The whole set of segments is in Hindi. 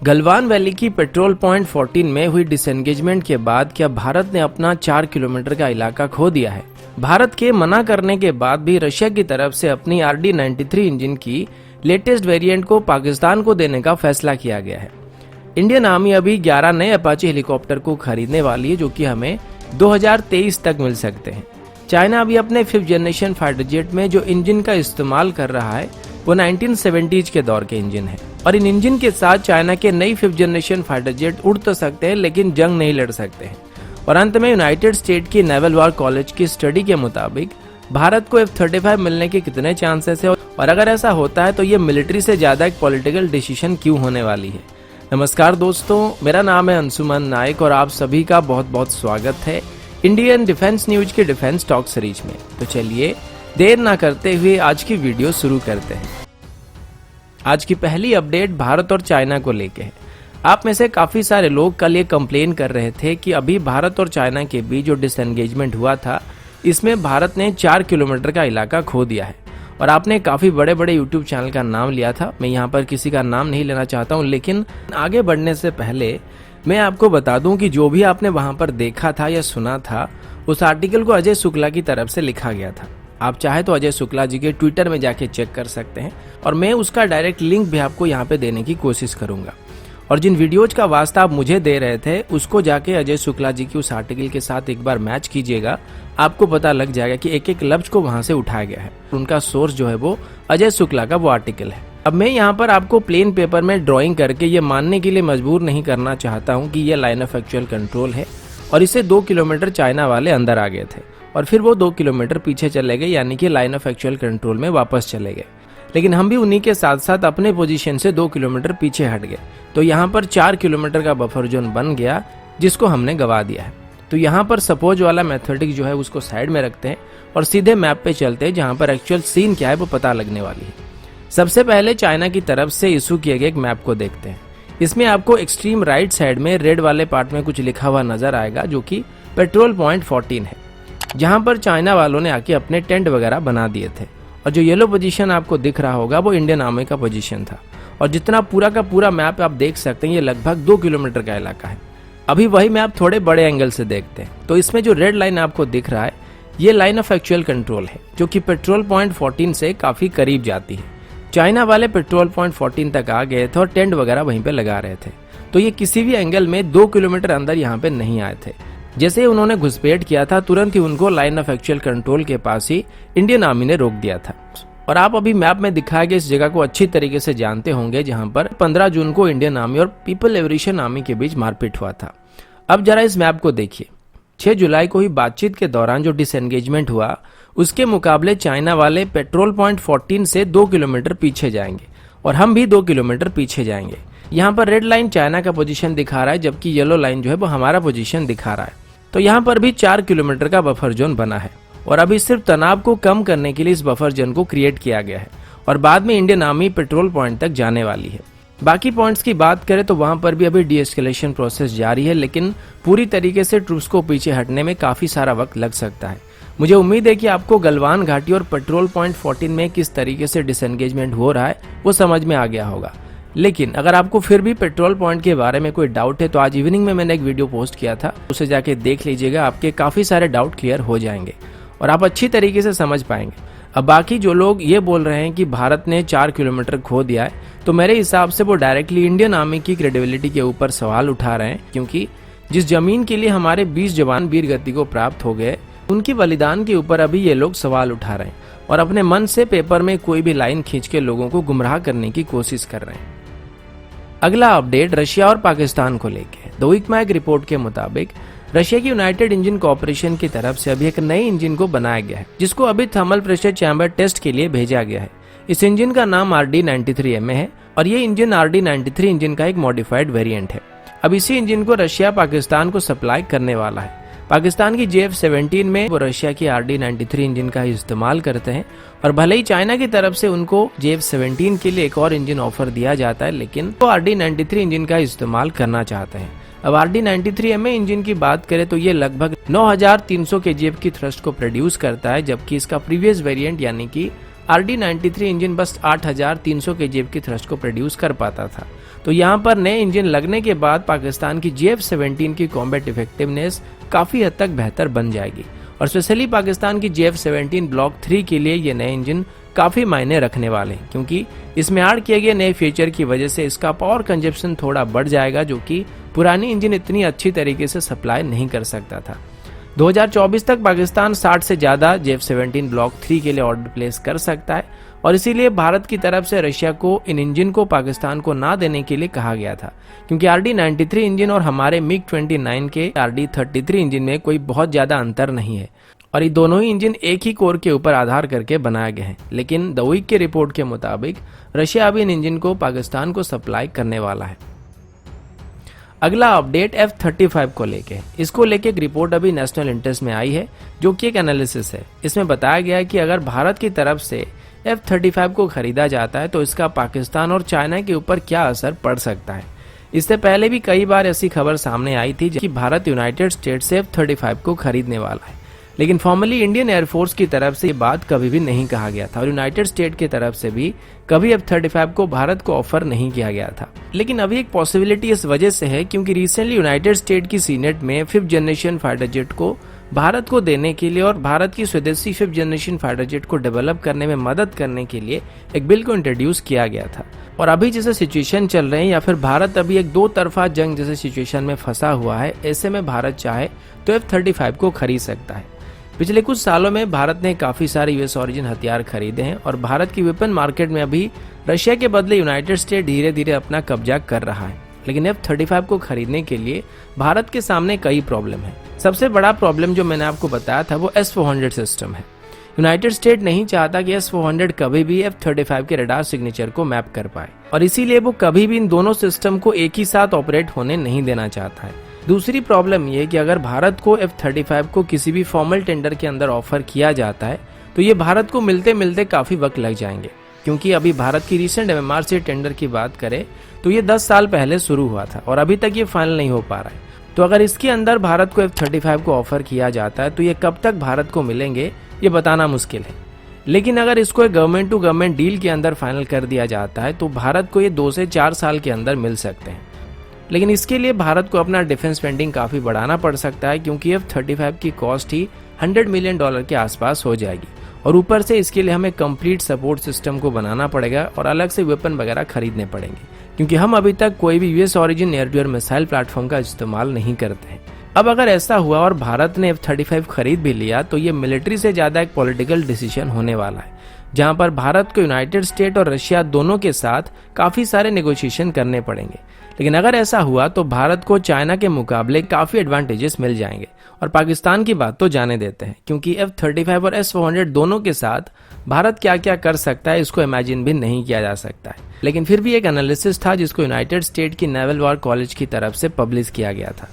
गलवान वैली की पेट्रोल पॉइंट 14 में हुई डिसएंगेजमेंट के बाद क्या भारत ने अपना 4 किलोमीटर का इलाका खो दिया है? भारत के मना करने के बाद भी रशिया की तरफ से अपनी RD-93 इंजन की लेटेस्ट वेरिएंट को पाकिस्तान को देने का फैसला किया गया है। इंडियन आर्मी अभी 11 नए अपाचे हेलीकॉप्टर को खरीदने वाली है, जो कि हमें 2023 तक मिल सकते हैं। चाइना अभी अपने 5th जनरेशन फाइटर जेट में जो इंजन का इस्तेमाल कर रहा है वो 1970s के दौर के इंजन है, और इन इंजन के साथ चाइना के नई 5th जनरेशन फाइटर जेट उड़ तो सकते हैं लेकिन जंग नहीं लड़ सकते हैं। और अंत में यूनाइटेड स्टेट की नेवल वॉर कॉलेज की स्टडी के मुताबिक भारत को F-35 मिलने के कितने चांसेस है, और अगर ऐसा होता है तो ये मिलिट्री से ज्यादा एक पॉलिटिकल डिसीजन क्यों होने वाली है। नमस्कार दोस्तों, मेरा नाम है अंशुमन नायक और आप सभी का बहुत बहुत स्वागत है इंडियन डिफेंस न्यूज के डिफेंस टॉक सीरीज में। तो चलिए देर ना करते हुए आज की वीडियो शुरू करते हैं। आज की पहली अपडेट भारत और चाइना को लेके है। आप में से काफी सारे लोग कल ये कंप्लेन कर रहे थे कि अभी भारत और चाइना के बीच जो डिसएंगेजमेंट हुआ था, इसमें भारत ने 4 किलोमीटर का इलाका खो दिया है। और आपने काफी बड़े बड़े यूट्यूब चैनल का नाम लिया था। मैं यहाँ पर किसी का नाम नहीं लेना चाहता हूँ, लेकिन आगे बढ़ने से पहले मैं आपको बता दूं कि जो भी आपने वहां पर देखा था या सुना था, उस आर्टिकल को अजय शुक्ला की तरफ से लिखा गया था। आप चाहे तो अजय शुक्ला जी के ट्विटर में जाके चेक कर सकते हैं, और मैं उसका डायरेक्ट लिंक भी आपको यहाँ पे देने की कोशिश करूंगा। और जिन वीडियोज का वास्ता आप मुझे दे रहे थे, उसको जाके अजय शुक्ला जी की उस आर्टिकल के साथ एक बार मैच कीजिएगा। आपको पता लग जाएगा कि एक एक लफ्ज को वहां से उठाया गया है। उनका सोर्स जो है वो अजय शुक्ला का वो आर्टिकल है। अब मैं यहाँ पर आपको प्लेन पेपर में ड्राइंग करके ये मानने के लिए मजबूर नहीं करना चाहता हूँ कि ये लाइन ऑफ एक्चुअल कंट्रोल है, और इसे 2 किलोमीटर चाइना वाले अंदर आ गए थे और फिर वो 2 किलोमीटर पीछे चले गए, यानी कि लाइन ऑफ एक्चुअल कंट्रोल में वापस चले गए। लेकिन हम भी उन्हीं के साथ साथ अपने पोजीशन से 2 किलोमीटर पीछे हट गए। तो यहाँ पर 4 किलोमीटर का बफर जोन बन गया, जिसको हमने गवा दिया है। तो यहाँ पर सपोज वाला मैथमेटिक्स जो है उसको साइड में रखते हैं और सीधे मैप पे चलते हैं, जहाँ पर एक्चुअल सीन क्या है वो पता लगने वाली है। सबसे पहले चाइना की तरफ से इशू किए गए एक मैप को देखते हैं। इसमें आपको एक्सट्रीम राइट साइड में रेड वाले पार्ट में कुछ लिखा हुआ नजर आएगा, जो कि पेट्रोल पॉइंट 14 है, जहां पर चाइना वालों ने आके अपने टेंट वगैरह बना दिए थे। और जो येलो पोजीशन आपको दिख रहा होगा वो इंडियन आर्मी का पोजीशन था। और जितना पूरा का पूरा मैप आप देख सकते हैं, ये लगभग 2 किलोमीटर का इलाका है। अभी वही मैप थोड़े बड़े एंगल से देखते हैं, तो इसमें जो रेड लाइन आपको दिख रहा है, ये लाइन ऑफ एक्चुअल कंट्रोल है, जो कि पेट्रोल पॉइंट 14 से काफी करीब जाती है। चाइना वाले पेट्रोल पॉइंट 14 तक आ गए थे और टेंट वगैरह वहीं पे लगा रहे थे। तो ये किसी भी एंगल में 2 किलोमीटर अंदर यहाँ पे नहीं आए थे। जैसे ही उन्होंने घुसपैठ किया था, तुरंत ही उनको लाइन ऑफ एक्चुअल कंट्रोल के पास ही इंडियन आर्मी ने रोक दिया था। और आप अभी मैप में दिखाए गए इस जगह को अच्छी तरीके से जानते होंगे, जहां पर 15 जून को इंडियन आर्मी और पीपल लिबरेशन आर्मी के बीच मारपीट हुआ था। अब जरा इस मैप को देखिए। 6 जुलाई को ही बातचीत के दौरान जो डिसएंगेजमेंट हुआ, उसके मुकाबले चाइना वाले पेट्रोल पॉइंट 14 से 2 किलोमीटर पीछे जाएंगे और हम भी 2 किलोमीटर पीछे जाएंगे। यहाँ पर रेड लाइन चाइना का पोजीशन दिखा रहा है, जबकि येलो लाइन जो है वो हमारा पोजीशन दिखा रहा है। तो यहाँ पर भी 4 किलोमीटर का बफर जोन बना है, और अभी सिर्फ तनाव को कम करने के लिए इस बफर जोन को क्रिएट किया गया है। और बाद में इंडियन आर्मी पेट्रोल पॉइंट तक जाने वाली है। बाकी पॉइंट्स की बात करें तो वहां पर भी अभी डीएस्केलेशन प्रोसेस जारी है, लेकिन पूरी तरीके से ट्रूप्स को पीछे हटने में काफी सारा वक्त लग सकता है। मुझे उम्मीद है कि आपको गलवान घाटी और पेट्रोल पॉइंट 14 में किस तरीके से डिसएंगेजमेंट हो रहा है वो समझ में आ गया होगा। लेकिन अगर आपको फिर भी पेट्रोल पॉइंट के बारे में कोई डाउट है, तो आज इवनिंग में मैंने एक वीडियो पोस्ट किया था, उसे जाके देख लीजिएगा। आपके काफी सारे डाउट क्लियर हो जाएंगे और आप अच्छी तरीके से समझ पाएंगे। अब बाकी जो लोग ये बोल रहे हैं कि भारत ने 4 किलोमीटर खो दिया है, तो मेरे हिसाब से वो डायरेक्टली इंडियन आर्मी की क्रेडिबिलिटी के ऊपर सवाल उठा रहे हैं, क्योंकि जिस जमीन के लिए हमारे 20 जवान वीर गति को प्राप्त हो गए, उनकी बलिदान के ऊपर अभी ये लोग सवाल उठा रहे हैं और अपने मन से पेपर में कोई भी लाइन खींच के लोगों को गुमराह करने की कोशिश कर रहे हैं। अगला अपडेट रशिया और पाकिस्तान को लेके। द वीकमैग रिपोर्ट के मुताबिक रशिया की यूनाइटेड इंजन कॉर्पोरेशन की तरफ से अभी एक नई इंजन को बनाया गया है, जिसको अभी थर्मल प्रेशर चैम्बर टेस्ट के लिए भेजा गया है। इस इंजन का नाम RD-93MA है, और ये इंजन RD-93 इंजन का एक मॉडिफाइड वेरिएंट है। अब इसी इंजन को रशिया पाकिस्तान को सप्लाई करने वाला है। पाकिस्तान की JF-17 में वो रशिया की RD-93 इंजन का इस्तेमाल करते हैं, और भले ही चाइना की तरफ से उनको JF-17 के लिए एक और इंजन ऑफर दिया जाता है, लेकिन वो RD-93 इंजन का इस्तेमाल करना चाहते हैं। अब RD-93MA इंजन की बात करें तो ये लगभग 9300 kgf की थ्रस्ट को प्रोड्यूस करता है, जबकि इसका प्रीवियस वेरिएंट यानी कि RD-93 इंजन बस 8300 kgf की थ्रस्ट को प्रोड्यूस कर पाता था। तो यहाँ पर नए इंजन लगने के बाद पाकिस्तान की JF-17 की कॉम्बैट इफेक्टिवनेस काफ़ी हद तक बेहतर बन जाएगी और स्पेशली पाकिस्तान की JF-17 ब्लॉक 3 के लिए ये नए इंजन काफ़ी मायने रखने वाले हैं, क्योंकि इसमें ऐड किए गए नए फीचर की वजह से इसका पावर कंजप्शन थोड़ा बढ़ जाएगा, जो कि पुरानी इंजन इतनी अच्छी तरीके से सप्लाई नहीं कर सकता था। 2024 तक पाकिस्तान 60 से ज़्यादा JF-17 ब्लॉक 3 के लिए ऑर्डर प्लेस कर सकता है और इसीलिए भारत की तरफ से रशिया को इन इंजन को पाकिस्तान को ना देने के लिए कहा गया था, क्योंकि RD-93 इंजन और हमारे MiG-29 के RD-33 इंजन में कोई बहुत ज़्यादा अंतर नहीं है और ये दोनों ही इंजन एक ही कोर के ऊपर आधार करके बनाए गए हैं। लेकिन द वीक के रिपोर्ट के मुताबिक रशिया अभी इन इंजन को पाकिस्तान को सप्लाई करने वाला है। अगला अपडेट F-35 को लेके, इसको लेके एक रिपोर्ट अभी नेशनल इंटरेस्ट में आई है, जो कि एक एनालिसिस है। इसमें बताया गया है कि अगर भारत की तरफ से F-35 को खरीदा जाता है तो इसका पाकिस्तान और चाइना के ऊपर क्या असर पड़ सकता है। इससे पहले भी कई बार ऐसी खबर सामने आई थी कि भारत यूनाइटेड स्टेट्स से F-35 को खरीदने वाला है, लेकिन फॉर्मली इंडियन एयरफोर्स की तरफ से ये बात कभी भी नहीं कहा गया था और यूनाइटेड स्टेट की तरफ से भी कभी F-35 को भारत को ऑफर नहीं किया गया था। लेकिन अभी एक पॉसिबिलिटी इस वजह से है क्योंकि रिसेंटली यूनाइटेड स्टेट की सीनेट में 5th जनरेशन फाइटर जेट को भारत को देने के लिए और भारत की स्वदेशी 5th जनरेशन फाइटर जेट को डेवलप करने में मदद करने के लिए एक बिल को इंट्रोड्यूस किया गया था। और अभी जैसे सिचुएशन चल रहे हैं या फिर भारत अभी एक दो तरफा जंग जैसे सिचुएशन में फंसा हुआ है, ऐसे में भारत चाहे तो F-35 को खरीद सकता है। पिछले कुछ सालों में भारत ने काफ़ी सारे यूएस ऑरिजिन हथियार खरीदे हैं और भारत की वेपन मार्केट में अभी रशिया के बदले यूनाइटेड स्टेट धीरे धीरे अपना कब्जा कर रहा है। लेकिन F-35 को खरीदने के लिए भारत के सामने कई प्रॉब्लम है। सबसे बड़ा प्रॉब्लम जो मैंने आपको बताया था वो S-400 सिस्टम है। यूनाइटेड स्टेट नहीं चाहता कि S-400 कभी भी F-35 के रडार सिग्नेचर को मैप कर पाए और इसीलिए वो कभी भी इन दोनों सिस्टम को एक ही साथ ऑपरेट होने नहीं देना चाहता है। दूसरी प्रॉब्लम ये कि अगर भारत को F-35 को किसी भी फॉर्मल टेंडर के अंदर ऑफर किया जाता है तो ये भारत को मिलते मिलते काफ़ी वक्त लग जाएंगे, क्योंकि अभी भारत की रिसेंट MMRC टेंडर की बात करें तो ये 10 साल पहले शुरू हुआ था और अभी तक ये फाइनल नहीं हो पा रहा है। तो अगर इसके अंदर भारत को F-35 को ऑफर किया जाता है तो ये कब तक भारत को मिलेंगे ये बताना मुश्किल है। लेकिन अगर इसको एक गवर्नमेंट टू गवर्नमेंट डील के अंदर फाइनल कर दिया जाता है तो भारत को ये 2 से 4 साल के अंदर मिल सकते हैं। लेकिन इसके लिए भारत को अपना डिफेंस स्पेंडिंग काफ़ी बढ़ाना पड़ सकता है, क्योंकि F-35 की कॉस्ट ही $100 मिलियन के आसपास हो जाएगी और ऊपर से इसके लिए हमें कंप्लीट सपोर्ट सिस्टम को बनाना पड़ेगा और अलग से वेपन वगैरह खरीदने पड़ेंगे, क्योंकि हम अभी तक कोई भी US origin air to air missile platform का इस्तेमाल नहीं करते हैं। अब अगर ऐसा हुआ और भारत ने F-35 खरीद भी लिया तो ये मिलिट्री से ज़्यादा एक पॉलिटिकल डिसीजन होने वाला है, जहां पर भारत को यूनाइटेड स्टेट और रशिया दोनों के साथ काफ़ी सारे नेगोशिएशन करने पड़ेंगे। लेकिन अगर ऐसा हुआ तो भारत को चाइना के मुकाबले काफ़ी एडवांटेजेस मिल जाएंगे और पाकिस्तान की बात तो जाने देते हैं, क्योंकि F-35 और S-400 दोनों के साथ भारत क्या क्या कर सकता है इसको इमेजिन भी नहीं किया जा सकता है। लेकिन फिर भी एक एनालिसिस था जिसको यूनाइटेड स्टेट की नेवल वॉर कॉलेज की तरफ से पब्लिश किया गया था।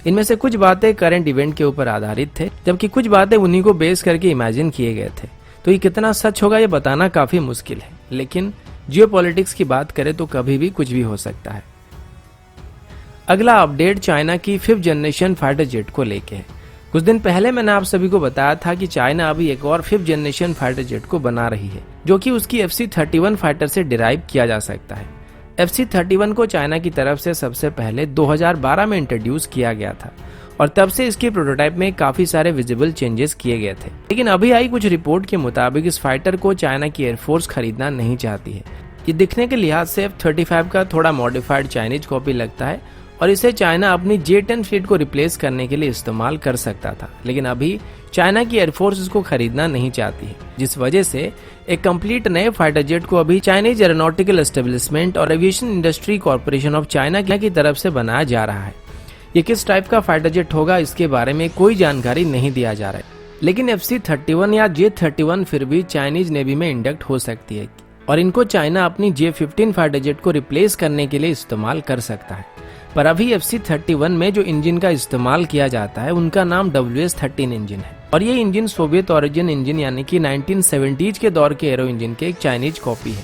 इनमें से कुछ बातें करंट इवेंट के ऊपर आधारित थे, जबकि कुछ बातें उन्हीं को बेस करके इमेजिन किए गए थे। तो ये कितना सच होगा ये बताना काफ़ी मुश्किल है, लेकिन जियोपॉलिटिक्स की बात करें तो कभी भी कुछ भी हो सकता है। अगला अपडेट चाइना की 5th जनरेशन फाइटर जेट को लेके है। कुछ दिन पहले मैंने आप सभी को बताया था कि चाइना अभी एक और 5th जनरेशन फाइटर जेट को बना रही है, जो कि उसकी FC-31 फाइटर से डिराइव किया जा सकता है। FC-31 को चाइना की तरफ से सबसे पहले 2012 में इंट्रोड्यूस किया गया था और तब से इसके प्रोटोटाइप में काफ़ी सारे विजिबल चेंजेस किए गए थे। लेकिन अभी आई कुछ रिपोर्ट के मुताबिक इस फाइटर को चाइना की एयरफोर्स खरीदना नहीं चाहती है। ये दिखने के लिहाज से F-35 का थोड़ा मॉडिफाइड चाइनीज कॉपी लगता है और इसे चाइना अपनी J-10 फ्लीट को रिप्लेस करने के लिए इस्तेमाल कर सकता था। लेकिन अभी चाइना की एयरफोर्स इसको खरीदना नहीं चाहती है, जिस वजह से एक कंप्लीट नए फाइटर जेट को अभी चाइनीज एरोनॉटिकल एस्टेब्लिशमेंट और aviation industry corporation of China की तरफ से बनाया जा रहा है। ये किस टाइप का फाइटर जेट होगा इसके बारे में कोई जानकारी नहीं दिया जा रहा है, लेकिन FC-31 या J-31 फिर भी चाइनीज नेवी में इंडक्ट हो सकती है और इनको चाइना अपनी J-15 फाइटर जेट को रिप्लेस करने के लिए इस्तेमाल कर सकता है। पर अभी FC-31 में जो इंजन का इस्तेमाल किया जाता है उनका नाम WS-13 इंजन है और ये इंजन सोवियत ओरिजिन इंजन यानी कि 1970s के दौर के एरो इंजन के एक चाइनीज कॉपी है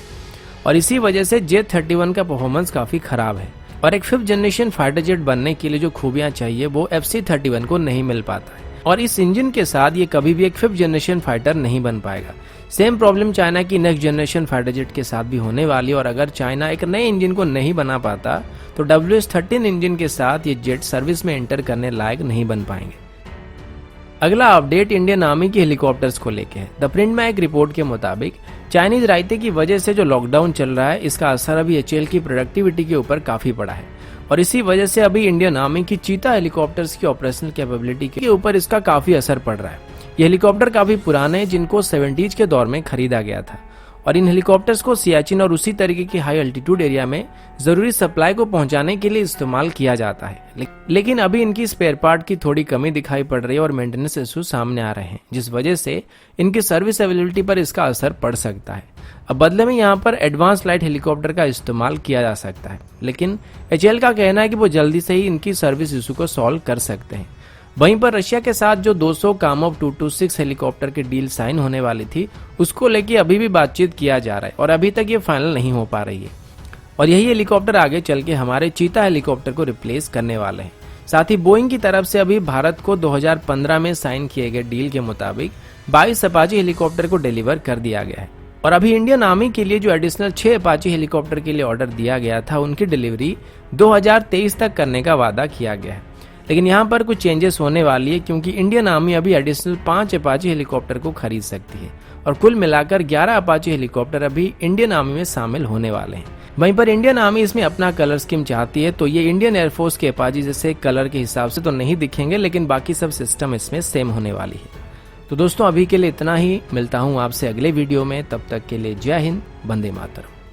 और इसी वजह से J-31 का परफॉर्मेंस काफ़ी खराब है और एक 5th जनरेशन फाइटर जेट बनने के लिए जो खूबियाँ चाहिए वो FC-31 को नहीं मिल पाता है और इस इंजन के साथ ये कभी भी एक 5th जनरेशन फाइटर नहीं बन पाएगा। सेम प्रॉब्लम चाइना की नेक्स्ट जनरेशन फाइटर जेट के साथ भी होने वाली है और अगर चाइना एक नए इंजन को नहीं बना पाता तो WS-13 इंजन के साथ ये जेट सर्विस में एंटर करने लायक नहीं बन पाएंगे। अगला अपडेट इंडियन आर्मी की हेलीकॉप्टर्स को लेके है। द प्रिंट में एक रिपोर्ट के मुताबिक चाइनीज रायते की वजह से जो लॉकडाउन चल रहा है इसका असर अभी HAL की प्रोडक्टिविटी के ऊपर काफी पड़ा है और इसी वजह से अभी इंडियन आर्मी की चीता हेलीकॉप्टर्स की ऑपरेशनल कैपेबिलिटी के ऊपर इसका काफी असर पड़ रहा है। ये हेलीकॉप्टर काफी पुराने हैं जिनको 70s के दौर में खरीदा गया था और इन हेलीकॉप्टर्स को सियाचिन और उसी तरीके की हाई अल्टीट्यूड एरिया में जरूरी सप्लाई को पहुंचाने के लिए इस्तेमाल किया जाता है, लेकिन अभी इनकी स्पेयर पार्ट की थोड़ी कमी दिखाई पड़ रही है और मेंटेनेंस इशू सामने आ रहे हैं जिस वजह से इनकी सर्विस अवेलेबिलिटी पर इसका असर पड़ सकता है। अब बदले में यहाँ पर एडवांस लाइट हेलीकॉप्टर का इस्तेमाल किया जा सकता है, लेकिन HAL का कहना है कि वो जल्दी से ही इनकी सर्विस इशू को सॉल्व कर सकते हैं। वहीं पर रशिया के साथ जो 200 कामोव 226 हेलीकॉप्टर की डील साइन होने वाली थी उसको लेके अभी भी बातचीत किया जा रहा है और अभी तक ये फाइनल नहीं हो पा रही है और यही हेलीकॉप्टर आगे चल के हमारे चीता हेलीकॉप्टर को रिप्लेस करने वाले हैं। साथ ही बोइंग की तरफ से अभी भारत को 2015 में साइन किए गए डील के मुताबिक 22 अपाची हेलीकॉप्टर को डिलीवर कर दिया गया है और अभी इंडियन आर्मी के लिए जो एडिशनल 6 अपाची हेलीकॉप्टर के लिए ऑर्डर दिया गया था उनकी डिलीवरी 2023 तक करने का वादा किया गया है। लेकिन यहाँ पर कुछ चेंजेस होने वाली है क्योंकि इंडियन आर्मी अभी एडिशनल 5 अपाची हेलीकॉप्टर को खरीद सकती है और कुल मिलाकर 11 अपाची हेलीकॉप्टर अभी इंडियन आर्मी में शामिल होने वाले हैं। वहीं पर इंडियन आर्मी इसमें अपना कलर स्कीम चाहती है तो ये इंडियन एयरफोर्स के अपाची जैसे कलर के हिसाब से तो नहीं दिखेंगे, लेकिन बाकी सब सिस्टम इसमें सेम होने वाली है। तो दोस्तों अभी के लिए इतना ही, मिलता हूँ आपसे अगले वीडियो में, तब तक के लिए जय हिंद, वंदे मातरम।